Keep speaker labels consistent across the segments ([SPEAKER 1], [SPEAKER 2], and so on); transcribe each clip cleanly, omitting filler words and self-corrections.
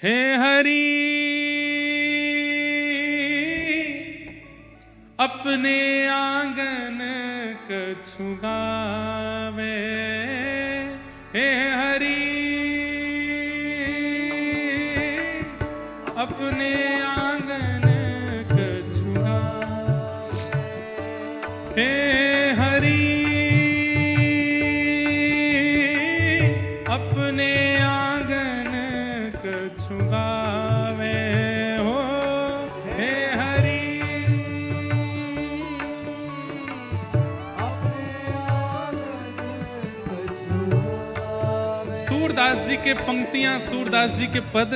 [SPEAKER 1] हे हरि अपने आंगन कछु गावे, हे हरि अपने आंगन कछु गावे, हे हरि अपने आंगन कछु गावे हो, हे हरि सूरदास जी के पंक्तियां, सूरदास जी के पद,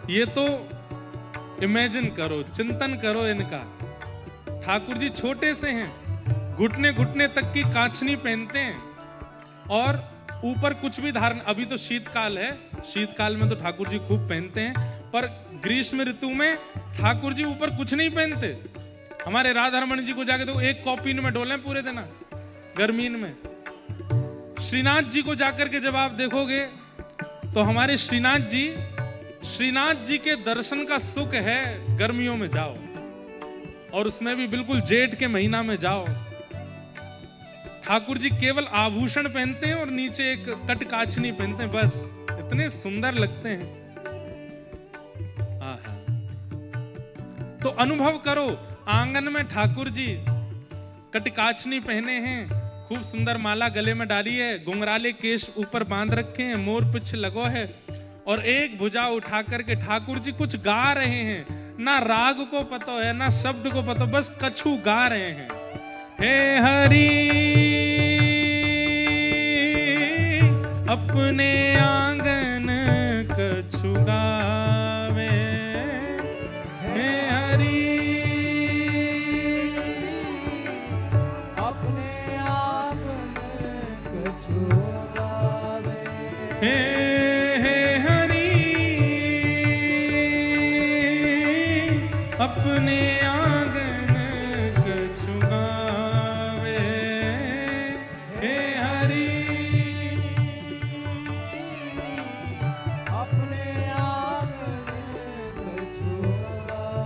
[SPEAKER 1] ये तो इमेजिन करो, चिंतन करो इनका। ठाकुर जी छोटे से हैं, घुटने घुटने तक की कांचनी पहनते हैं और ऊपर कुछ भी धारण। अभी तो शीतकाल है, शीतकाल में तो ठाकुर जी खूब पहनते हैं, पर ग्रीष्म ऋतु में ठाकुर जी ऊपर कुछ नहीं पहनते। हमारे राधा रमन जी को जाके देखो, एक कॉपीन में डोले पूरे दिन गर्मीन में। श्रीनाथ जी को जाकर के जब आप देखोगे तो हमारे श्रीनाथ जी के दर्शन का सुख है गर्मियों में जाओ, और उसमें भी बिल्कुल जेठ के महीना में जाओ। ठाकुर जी केवल आभूषण पहनते हैं और नीचे एक कट काचनी पहनते हैं, बस इतने सुंदर लगते हैं। आहा। तो अनुभव करो, आंगन में ठाकुर जी कटकाचनी पहने हैं, खूब सुंदर माला गले में डाली है, घुंघराले केश ऊपर बांध रखे हैं, मोर पिछ लगो है, और एक भुजा उठा करके ठाकुर जी कुछ गा रहे हैं। ना राग को पता है ना शब्द को पता, बस कछु गा रहे हैं। हे हरि अपने आंगन कछु गावे, हे हरि
[SPEAKER 2] अपने आंगन कछु गावे,
[SPEAKER 1] हे हरि अपने आंगन कछु गावे, हे हरि
[SPEAKER 2] अपने आंगन कछु गावे।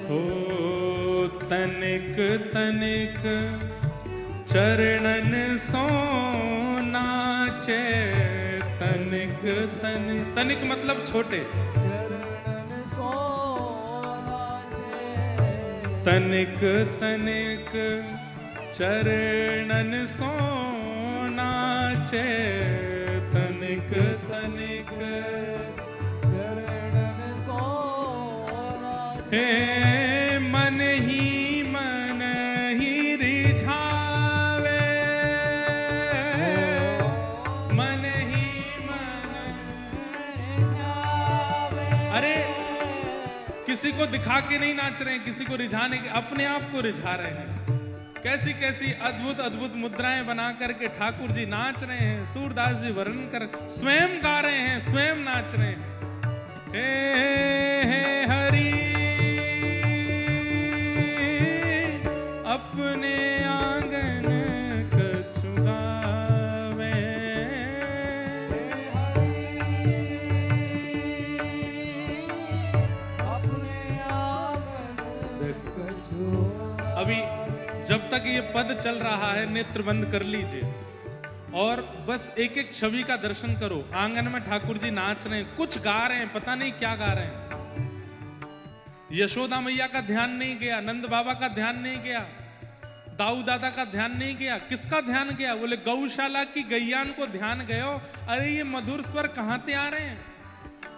[SPEAKER 1] हो तनिक तनिक चरणन सो नाचे, तनिक तनिक, तनिक मतलब छोटे,
[SPEAKER 2] चरणन सो नाचे,
[SPEAKER 1] तनिक तनिक चरणन सो नाचे, तनिक तनिक
[SPEAKER 2] चरणन सो नाचे।
[SPEAKER 1] हे मन ही रिझावे, मन ही मन
[SPEAKER 2] रिझावे।
[SPEAKER 1] अरे किसी को दिखा के नहीं नाच रहे हैं, किसी को रिझाने के, अपने आप को रिझा रहे हैं। कैसी कैसी अद्भुत अद्भुत मुद्राएं बना करके ठाकुर जी नाच रहे हैं। सूरदास जी वर्णन कर, स्वयं गा रहे हैं, स्वयं नाच रहे हैं। हे हरि अपने आंगन कछु गावे,
[SPEAKER 2] अपने आंगन कछु।
[SPEAKER 1] अभी जब तक ये पद चल रहा है नेत्र बंद कर लीजिए और बस एक एक छवि का दर्शन करो। आंगन में ठाकुर जी नाच रहे हैं, कुछ गा रहे हैं, पता नहीं क्या गा रहे हैं। यशोदा मैया का ध्यान नहीं गया, नंद बाबा का ध्यान नहीं गया, दाऊ दादा का ध्यान नहीं गया, किसका ध्यान गया? बोले गौशाला की गैयान को ध्यान गयो। अरे ये मधुर स्वर कहां से आ रहे हैं?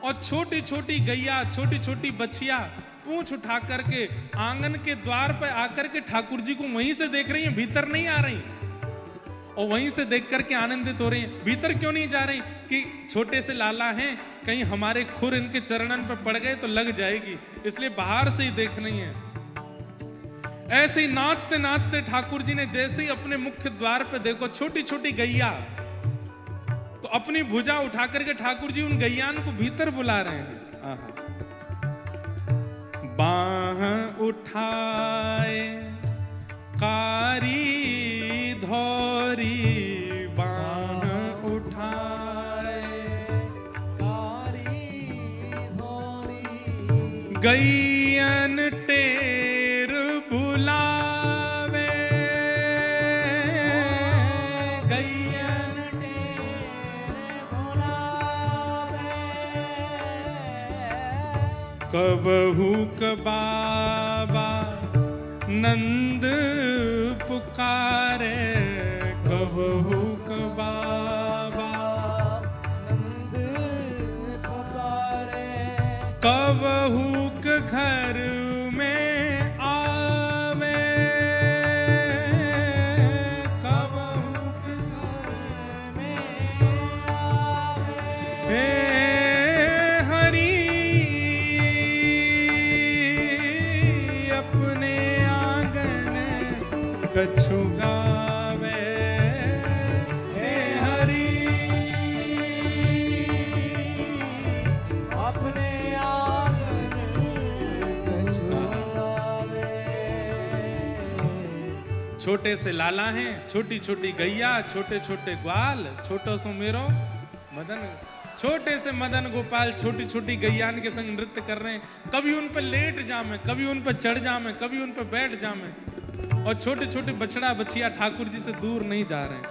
[SPEAKER 1] और छोटी छोटी गैया, छोटी छोटी बछिया पूंछ उठा करके आंगन के द्वार पर आकर के ठाकुर जी को वहीं से देख रही हैं, भीतर नहीं आ रही, और वहीं से देख करके आनंदित हो रही हैं। भीतर क्यों नहीं जा रही? कि छोटे से लाला हैं, कहीं हमारे खुर इनके चरणन पर पड़ गए तो लग जाएगी, इसलिए बाहर से ही देख रही हैं। ऐसे ही नाचते नाचते ठाकुर जी ने जैसे ही अपने मुख्य द्वार पे देखो छोटी छोटी गैया, तो अपनी भुजा उठा करके ठाकुर जी उन गैयान को भीतर बुला रहे हैं। बाह उठाए कारी धोरी, बाह उठाए
[SPEAKER 2] कारी
[SPEAKER 1] गैयन टेर बुलावे,
[SPEAKER 2] गैयन टेर बुलावे,
[SPEAKER 1] कबहू क बाबा नंद पुकारे, कबहू क बाबा
[SPEAKER 2] नंद पुकारे,
[SPEAKER 1] कबहू क घर में आवे, कबहू
[SPEAKER 2] कबहू घर में आवे,
[SPEAKER 1] हे हरि अपने आंगन कछु गावे, हे हरि
[SPEAKER 2] अपने आंगन कछु आवे।
[SPEAKER 1] छोटे से लाला हैं, छोटी छोटी गैया, छोटे छोटे ग्वाल, छोटो सो मेरो मदन, छोटे से मदन गोपाल छोटी छोटी गैयान के संग नृत्य कर रहे हैं। कभी उन पर लेट जामे, कभी उन पर चढ़ जामे, कभी उन पर बैठ जामे, और छोटे छोटे बछड़ा बछिया ठाकुर जी से दूर नहीं जा रहे हैं।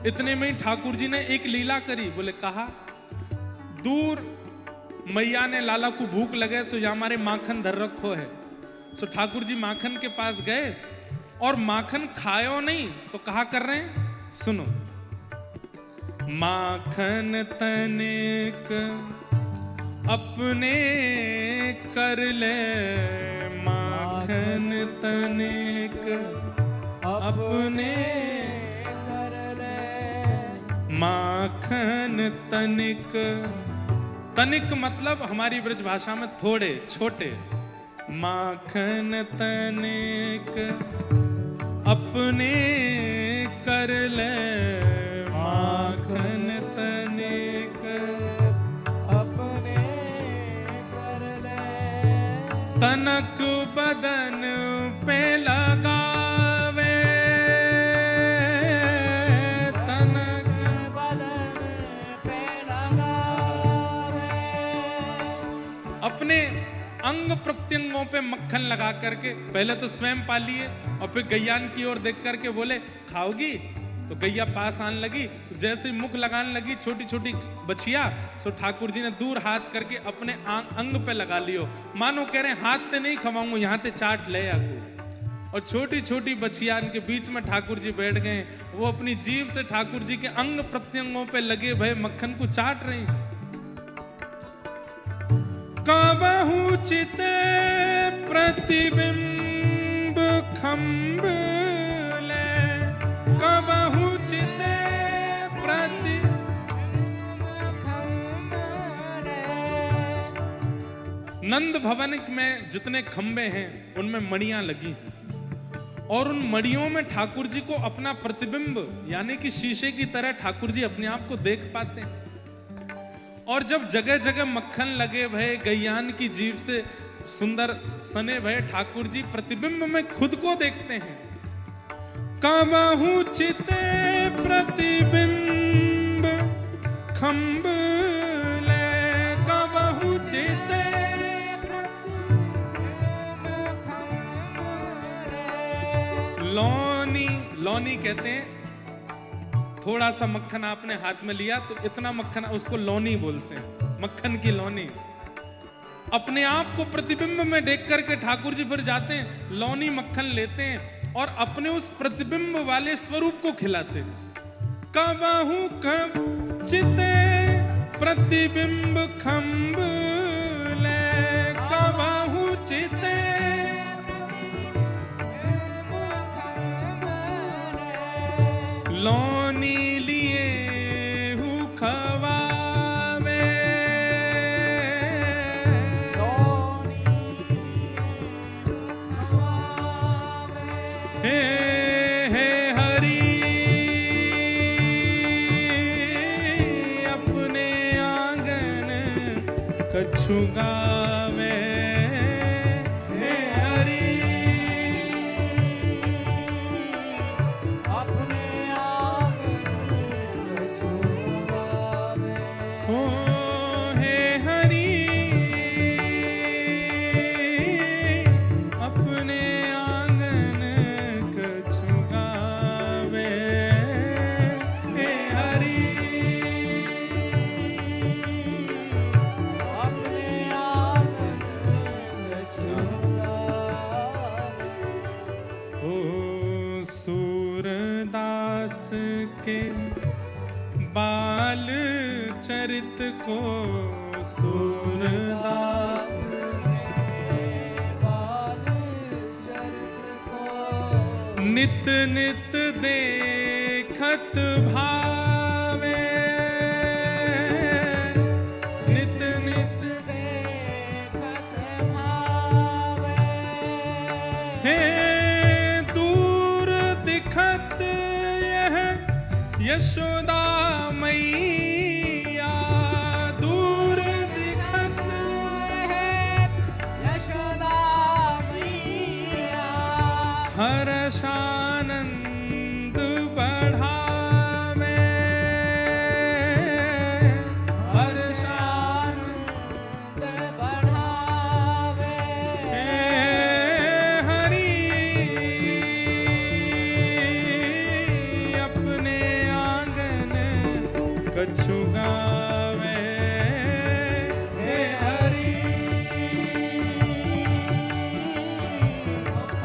[SPEAKER 1] इतने में ही ठाकुर जी ने एक लीला करी, बोले कहा दूर मैया ने लाला को भूख लगे सो या हमारे माखन धर रखो है। सो ठाकुर जी माखन के पास गए और माखन खायो नहीं तो कहा कर रहे हैं, सुनो। माखन तनिक अपने कर ले, माखन तनिक अपने
[SPEAKER 2] कर ले,
[SPEAKER 1] माखन तनिक, तनिक मतलब हमारी ब्रज भाषा में थोड़े छोटे, माखन तनिक अपने कर ले, माखन तनिक
[SPEAKER 2] अपने कर ले,
[SPEAKER 1] तनक बदन पे लगावे, तनक
[SPEAKER 2] बदन पे लगावे,
[SPEAKER 1] अपने अंग प्रत्यंगों पे मक्खन लगा करके पहले तो स्वयं पा लिए और फिर गैयान की ओर देख करके बोले खाओगी, तो गैया पास आने लगी, तो जैसे ही मुख लगाने लगी छोटी छोटी बछिया, सो ठाकुर जी ने दूर हाथ करके अपने अंग पे लगा लियो, मानो कह रहे हाथ ते नहीं खवाऊंगा, यहाँ ते चाट ले आगू। और छोटी छोटी बछिया इनके बीच में ठाकुर जी बैठ गए, वो अपनी जीभ से ठाकुर जी के अंग प्रत्यंगों पे लगे भय मक्खन को चाट रही। कबहू चिते प्रतिबिंब खम्ब ले, कबहू चिते प्रति नंद भवन में जितने खंबे हैं उनमें मणियां लगी हैं और उन मणियों में ठाकुर जी को अपना प्रतिबिंब यानी कि शीशे की तरह ठाकुर जी अपने आप को देख पाते हैं। और जब जगह जगह मक्खन लगे भय गैयान की जीभ से सुंदर सने भय ठाकुर जी प्रतिबिंब में खुद को देखते हैं। कबहू चिते प्रतिबिंब खम्ब ले, कबहू चिते लौनी, लौनी कहते हैं थोड़ा सा मक्खन आपने हाथ में लिया तो इतना मक्खन, उसको लौनी बोलते हैं, मक्खन की लौनी। अपने आप को प्रतिबिंब में देख करके ठाकुर जी फिर जाते हैं, लौनी मक्खन लेते हैं और अपने उस प्रतिबिंब वाले स्वरूप को खिलाते हैं। कबहू कब चिते प्रतिबिंब खम्ब ले, कबहू चिते लौनी लिए हूँ खवावे, हे हे हरि अपने आंगन कछु गावे, हे हरि
[SPEAKER 2] अपने
[SPEAKER 1] हो, हे हरि को सूरदास नित नित देखत भावे, नित नित
[SPEAKER 2] देखत भावे।
[SPEAKER 1] हे दूर दिखत यह यशोदा मैया, दूर दिखत
[SPEAKER 2] है यशोदा मैया,
[SPEAKER 1] हर्षानंद बढ़ावे,
[SPEAKER 2] हर्षानंद बढ़ावे।
[SPEAKER 1] हरि अपने आंगन कछु गावे,
[SPEAKER 2] हे हरि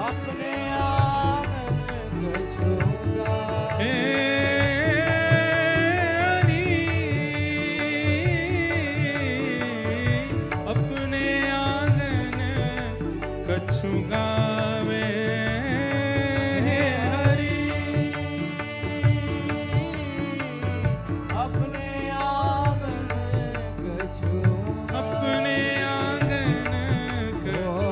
[SPEAKER 2] अपने आंगन कछु गावे।
[SPEAKER 1] हे हरि अपने आंगन कछु गावे, हे हरि
[SPEAKER 2] अपने आंगन कछु
[SPEAKER 1] अपने आंगन कछु
[SPEAKER 2] अपने आंगन
[SPEAKER 1] ओ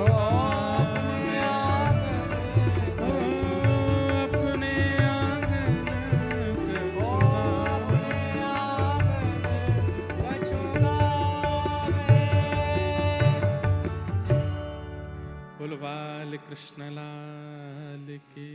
[SPEAKER 1] अपने आंगन कछु
[SPEAKER 2] अपने आंगन कछु गावे।
[SPEAKER 1] बोलो बाल कृष्ण लाल की।